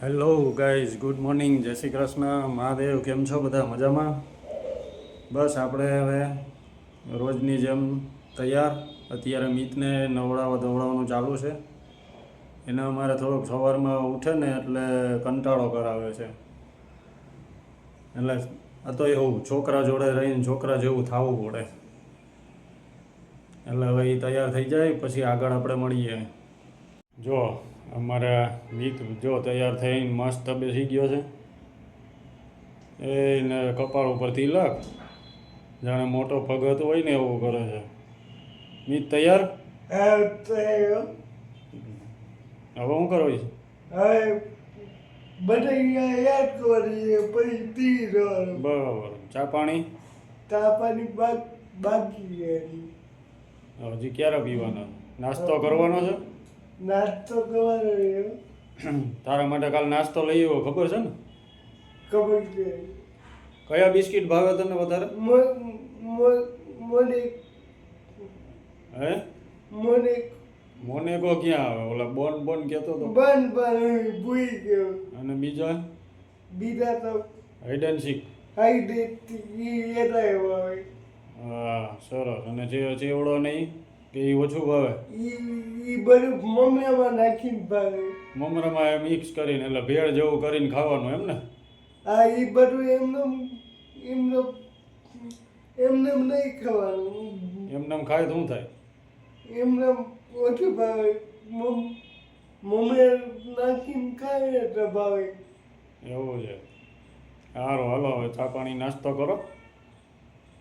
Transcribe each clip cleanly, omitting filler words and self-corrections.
Hello guys, good morning, જય શ્રી કૃષ્ણ, મહાદેવ. કેમ છો બધા? મજામાં? બસ આપણે હવે રોજની જેમ તૈયાર. અત્યારે મિતને નવડાવવા ધોવડાવવાનું ચાલુ છે. એને અમારે થોડોક સવારમાં ઉઠે ને એટલે કંટાળો કરાવે છે. એટલે આ તો એવું છોકરા જોડે રહીને છોકરા જેવું થવું પડે. એટલે હવે એ તૈયાર થઈ જાય પછી આગળ આપણે મળીએ. જો અમારા મિત જો તૈયાર થઈને મસ્ત બેસી ગયો છે. એને કપાળ ઉપર તિલક જાણે મોટો ભગત હોય ને એવું કરે છે. મિત તૈયાર? હવે શું કરો છે? યાદ કરીએ પછી પી જવાનું. બરાબર. ચા પાણી? ચા પાણી બાકી છે. હજી ક્યારે પીવાના? નાસ્તો કરવાનો છે? નાસ્તો કરવાનો છે. તારા માટે કાલ નાસ્તો લઈ આવ્યો, ખબર છે ને? ખબર છે. કયા બિસ્કિટ ભાવે તને વધારે? મને હે મોનેકો ક્યાં આવે? ઓલા બોન બોન કહેતો તો. બન ભૂલી ગયો. અને બીજા તો હાઈડ એન્ડ સીક. હા, સરસ. અને જે ચેવડો નહીં કે એ ઓછું ભાવે? એ બધું મમરામાં નાખીને ભાવે. મમરામાં મિક્સ કરીને એટલે ભેળ જેવું કરીને ખાવાનું એમ ને? હા, એ બધું એમને નહીં ખાવાનું. એમને ખાય તો શું થાય? એમને ઓછું ભાવે. મમરા નાખીને ખાય તો ભાવે. એવું છે. સારું, હાલો હવે ચા પાણી નાસ્તો કરો.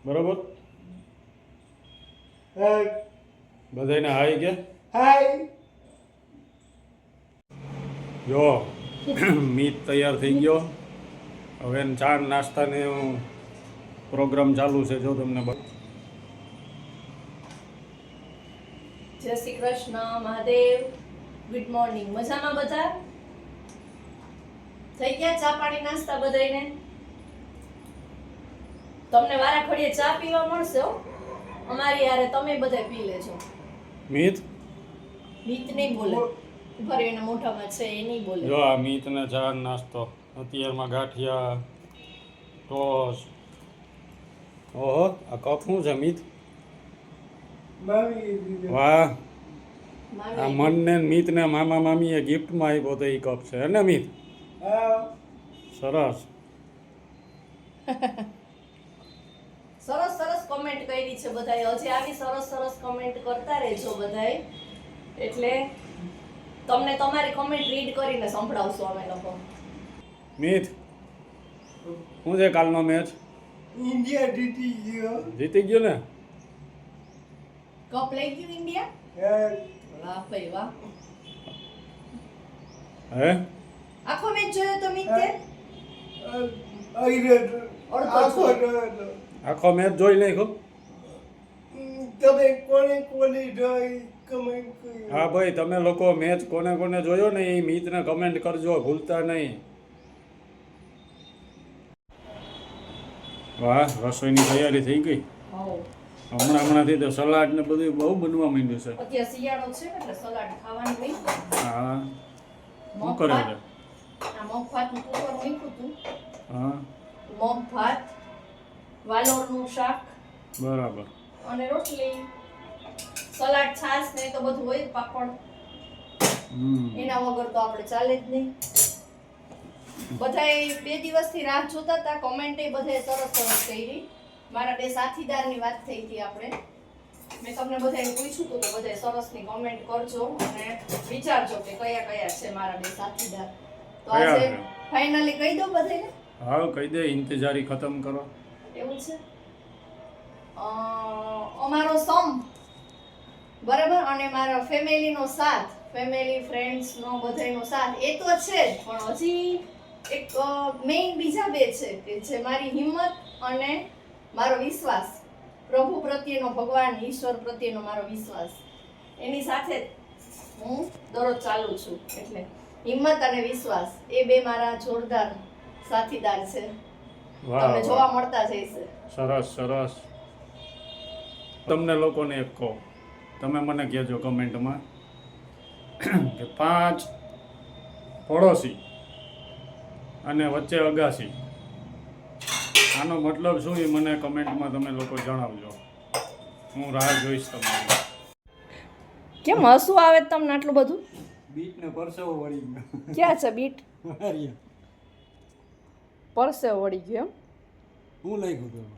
બરોબર? હા. બધાને હાય કે? હાય. જો મિત તૈયાર થઈ ગયો. હવે ચા નાસ્તાને પ્રોગ્રામ ચાલુ છે. જો તમને જય શ્રી કૃષ્ણ, મહાદેવ. Good morning. મજામાં બધા? થઈ ગયા ચા પાણી નાસ્તા બધાને? તમને વારા ઘડીએ ચા પીવા મળશે હો. અમારી યારે તમે બધા પી લેજો. મિત નહીં બોલે. ઉભા રહ્યો, એના મોઢામાં છે એ નહીં બોલે. જો આ મિતને ચા નાસ્તો અત્યારમાં ગાંઠિયા ટોસ. ઓહો, આ કપ શું છે મિત? વાહ, આ મનને મિતને મામા મામીએ ગિફ્ટમાં આપ્યો તો એ કપ છે ને મિત? સરસ. સરસ સરસ કમેન્ટ કરી છે બધાએ. હજી આવી સરસ સરસ કમેન્ટ કરતા રહેજો બધાએ. એટલે તમને તમારી કમેન્ટ રીડ કરીને સંભળાવશું અમે લોકો. મિત, શું છે કાલનો મેચ? ઇન્ડિયા જીતી ગયો. જીતી ગયો ને? કપ લઈ ગયું ઇન્ડિયા? વાહ ભાઈ વાહ. હે, આખો મેચ જોયો તો મિતે? આખો મેચ જોઈ નાખ્યો? તમે કોને જોઈ કમેન્ટ કરી. હા ભાઈ, તમે લોકો મેચ કોને કોને જોયો ને એ મિતને કમેન્ટ કરજો, ભૂલતા નહીં. વાહ, રસોઈની તૈયારી થઈ ગઈ. હમણાંથી તો સલાડ ને બધું બહુ બનવા માંડ્યું છે. અત્યારે શિયાળો છે એટલે સલાડ ખાવાનું નહીં. હા, શું કરે છે? આ મગ ભાતનું કુકર મૂક્યું હતું. હા, મગ ભાત, વાલોરનું શાક બરાબર. અને રોટલી, સલાડ, છાશ ને તો બધું હોય, પાપડ. એના વગર તો આપણે ચાલે જ નહીં. બધાએ 2 દિવસથી રાહ જોતા હતા. કોમેન્ટે બધાએ સરસ સરસ કરી. મારા 2 સાથીદારની વાત થઈ હતી આપણે. મેં તમને બધાએ પૂછ્યું હતું તો બધાએ સરસની કોમેન્ટ કરજો અને વિચારજો કે કયા કયા છે મારા 2 સાથીદાર. તો આજે ફાઇનલી કહી દો બધાને. હા, કહી દે, ઇંતજારી ખતમ કરો. એવું છે. અમારો સમ બરાબર અને મારા ફેમિલીનો સાથ, ફેમિલી ફ્રેન્ડ્સનો બધાનો સાથ એ તો છે જ, પણ હજી એક મેઇન બીજા 2 છે કે જે મારી હિંમત અને મારો વિશ્વાસ, પ્રભુ પ્રત્યેનો, ભગવાન ઈશ્વર પ્રત્યેનો મારો વિશ્વાસ, એની સાથે હું દરરોજ ચાલુ છું. એટલે હિંમત અને વિશ્વાસ એ 2 મારા જોરદાર સાથીદાર છે. તમને જોવા મળતા જશે. સરસ સરસ. તમને લોકોને એક કહો, તમે મને કહેજો કમેન્ટમાં કે 5 પડોશી અને વચ્ચે અગાસી. આનો મતલબ શું એ મને કમેન્ટમાં તમે લોકો જણાવજો. હું રાહ જોઈશ તમારી. કેમ હસવું આવે છે તમને આટલું બધું? બીટને પરસેવો વળી ગયો. ક્યાં છે બીટ? પરસેવો વળી ગયો હું લઈ ગયો એમ?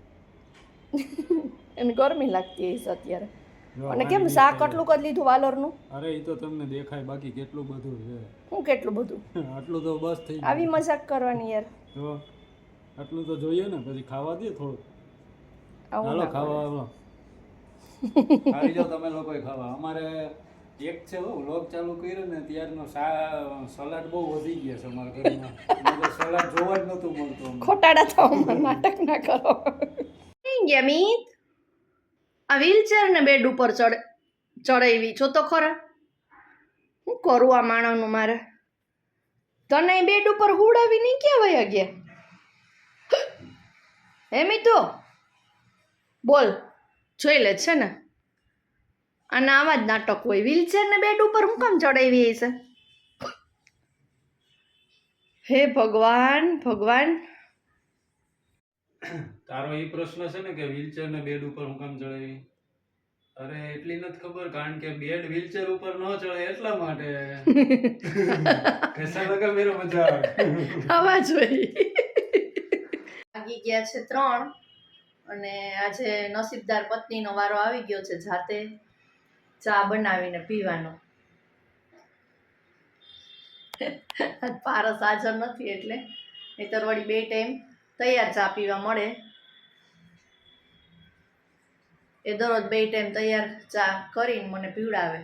એને ગરમી લાગતી હશે અત્યારે. અને કેમ શાક આટલું કરી લીધું વાલોરનું? અરે એ તો તમને દેખાય, બાકી કેટલું બધું છે. હું કેટલું બધું? આટલું તો બસ થઈ ગયું. આવી મજાક કરવાની યાર. તો આટલું તો જોઈએ ને, પછી ખાવા દે થોડું. આવું હાલો ના ખાવા આવો. આવી જાઓ તમે લોકોય ખાવા. અમારે એક છે વ્લોગ ચાલુ કર્યો ને ત્યારનો સલાડ બહુ વધી ગયા છે અમારા ઘરમાં. સલાડ જોવા જ નહોતું મળતું અમને. ખોટાડા થાવ, નાટક ના કરો. ગયા મીત, આ વ્હીલચેર ને બેડ ઉપર ચડાવી છો તો ખરા. શું કરું આ માણસનું મારે? તને બેડ ઉપર હુડાવી નહીં ક્યાં વયા ગયા? હે મીતુ બોલ, જોઈ લે છે ને આના આવા જ નાટક હોય. વ્હીલચેર ને બેડ ઉપર હું કામ ચડાવી છે? હે ભગવાન ભગવાન. તારો એ પ્રશ્ન છે ને કે વ્હીલચેર ને બેડ ઉપર હું કામ ચડાવી? અરે એટલી નથી ખબર, કારણ કે બેડ વ્હીલચેર ઉપર ન ચડે એટલા માટે. कैसा लगा मेरा मजाक? આવા જોઈએ. વાગી ગયા છે 3 અને આજે નસીબદાર પત્નીનો વારો આવી ગયો છે જાતે ચા બનાવીને પીવાનો. પારસ હાજર નથી એટલે નહીંતર વળી 2 ટાઈમ તૈયાર ચા પીવા મળે. એ દરરોજ 2 ટાઈમ તૈયાર ચા કરીને મને પીવડાવે.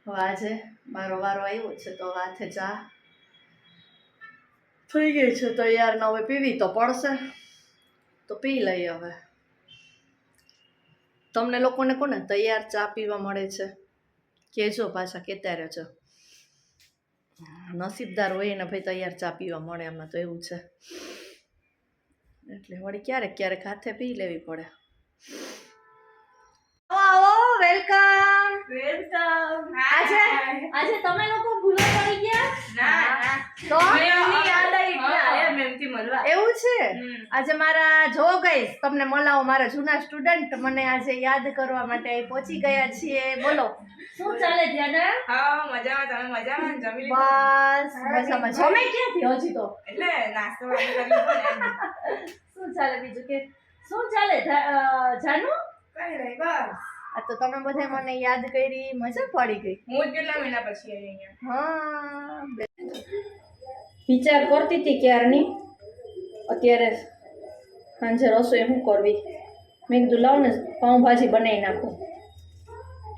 હવે આજે મારો વારો આવ્યો છે તો હાથે ચા થઈ ગઈ છે તૈયાર. ને હવે પીવી તો પડશે, તો પી લઈએ. હવે તમને લોકોને કોને તૈયાર ચા પીવા મળે છે કહેજો, પાછા કહેતા રહેજો. નસીબદાર હોય ને ભાઈ તૈયાર ચા પીવા મળે, એમાં તો એવું છે. એટલે વળી ક્યારેક ક્યારેક હાથે પી લેવી પડે. આવો વેલકમ વેલકમ. આજે તમે લોકો ભૂલો પડી ગયા? ના તો એવું છે. આજે મારા જો ગઈશ તમને મળાવો, મારા જૂના સ્ટુડન્ટ મને આજે યાદ કરવા માટે પહોંચી ગયા છીએ. બોલો શું ચાલે ધ્યાના? હા મજામાં. તમે મજામાં? જમી લીધું? બસ મજામાં. જમે ક્યાંથી હજી તો? એટલે નાસ્તો વાસ્તો કરી લીધો ને એમ. શું ચાલે બીજું કે શું ચાલે જાનુ? કઈ નહીં બસ. આ તો તમે બધા મને યાદ કરી, મજા પડી ગઈ. હું જ કેટલા મહિના પછી આવી અહીંયા. હા વિચાર કરતી હતી ક્યારની, અત્યારે સાંજે રસોઈ શું કરવી. મેં કીધું લાવ ને પાઉંભાજી બનાવી નાખું,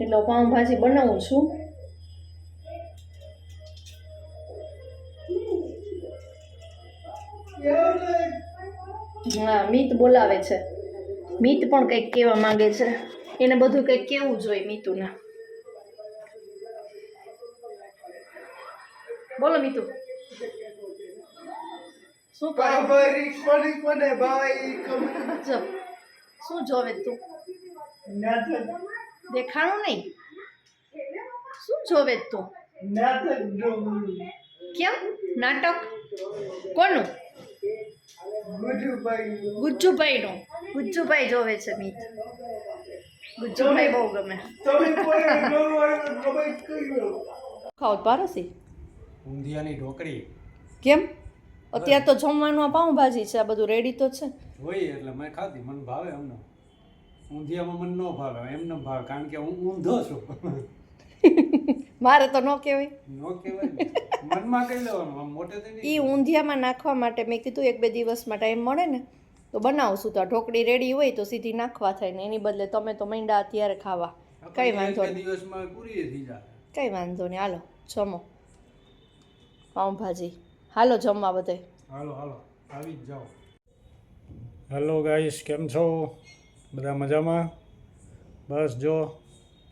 એટલે પાઉંભાજી બનાવું છું. હા મીત બોલાવે છે. મીત પણ કંઈક કહેવા માંગે છે. એને બધું કંઈક કેવું જોઈએ મીતુને. બોલો મીતુ શું કરો? કોને ભાઈ જો શું જોવે તું? નાટક દેખાણું નહીં. શું જોવે તું? નાટક જોવું. કેમ નાટક? કોનું? ગુજુભાઈ ગુજ્જુભાઈનું. ગુજ્જુભાઈ જોવે છે મીત. ગુજ્જુભાઈ બહુ ગમે. તમે કોઈ જોવાનું ખબર કર્યો ખાવ પારસી ઊંધિયાની ઢોકળી કેમ? અત્યારે તો જમવાનું આ પાઉંભાજી છે, આ બધું રેડી તો છે. જોઈએ એટલે મેં ખાધી, મને ભાવે. એમને ઊંધિયામાં મને ન ભાવે, એમને ભાવે, કારણ કે હું ઊંધો છું. મારે તો ન કહેવાય. ન કહેવાય ને. મનમાં કહી લેવાનું, આમ મોટેથી નહીં. એ ઊંધિયામાં નાખવા માટે મેં કીધું 1-2 દિવસમાં ટાઈમ મળે ને તો બનાવશું. તો આ ઢોકળી રેડી હોય તો સીધી નાખવા થાય ને, એની બદલે તમે તો માંડ્યા અત્યારે ખાવા. કઈ વાંધો એક નહીં, દિવસમાં પૂરી થઈ જાય. કઈ વાંધો નહીં. હાલો જમો પાઉંભાજી. હાલો જમવા બધે. હાલો હાલો આવી જ જાઓ. હેલો ગાઈસ, કેમ છો બધા? મજામાં? બસ જો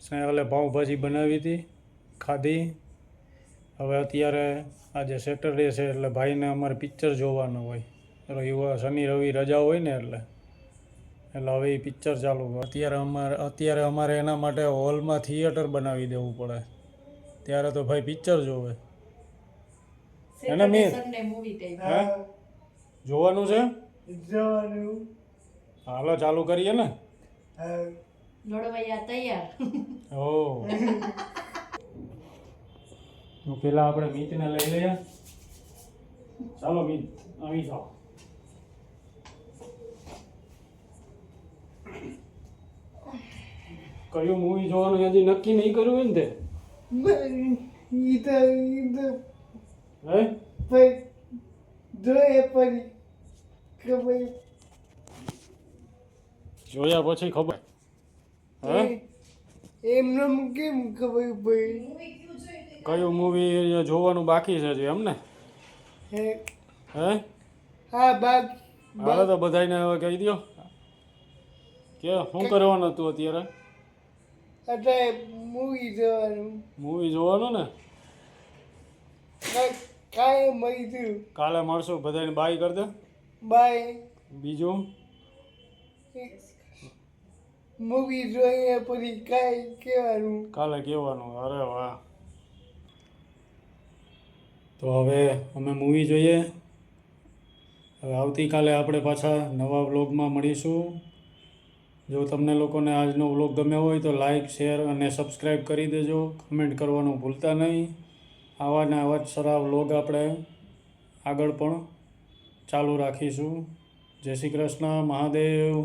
સ્નેહલે પાઉંભાજી બનાવી હતી, ખાધી. હવે અત્યારે આજે સેટરડે છે એટલે ભાઈને અમારે પિક્ચર જોવાનું હોય. શનિ રવિ રજા હોય ને એટલે હવે એ પિક્ચર ચાલુ કરે. અત્યારે અમારે એના માટે હોલમાં થિયેટર બનાવી દેવું પડે, ત્યારે તો ભાઈ પિક્ચર જોવે. એને મીર સન્ડે મૂવી ટાઈમ. હા જોવાનું છે જવાનું. હાલો ચાલુ કરીએ ને હા. લડવૈયા તૈયાર. ઓ તો પેલા આપણે મીતને લઈ લઈએ. ચાલો મીત આવી જાઓ. કયું મૂવી જોવાનું હજી નક્કી નહીં કર્યું હોય ને તે ઈ તો હે પછી જોઈએ પછી ખબર જોયા પછી ખબર હે એમને કેમ ખબર પડી? કયું મૂવી જોવાનું બાકી છે હજી એમ ને હે હે હા બાકી હાલો તો બધાને હવે કહી દો કે શું કરવાનું હતું અત્યારે અત્યારે મૂવી જવાનું. મૂવી જોવાનું ને કાંઈ મળ્યું કાલે મળશું બધાને બાય કરી દે બાય. બીજું મૂવી જોઈએ પછી કાંઈ કહેવાનું. કાલે કહેવાનું અરે વાહ તો હવે અમે મૂવી જોઈએ હવે આવતીકાલે આપણે પાછા નવા વ્લોગમાં મળીશું જો તમને લોકોને આજનો વ્લોગ ગમ્યો હોય તો લાઈક શેર અને સબસ્ક્રાઈબ કરી દેજો કમેન્ટ કરવાનું ભૂલતા નહીં આવા ને આવા જ સારા વ્લોગ આપણે આગળ પણ ચાલુ રાખીશું જય શ્રી કૃષ્ણ મહાદેવ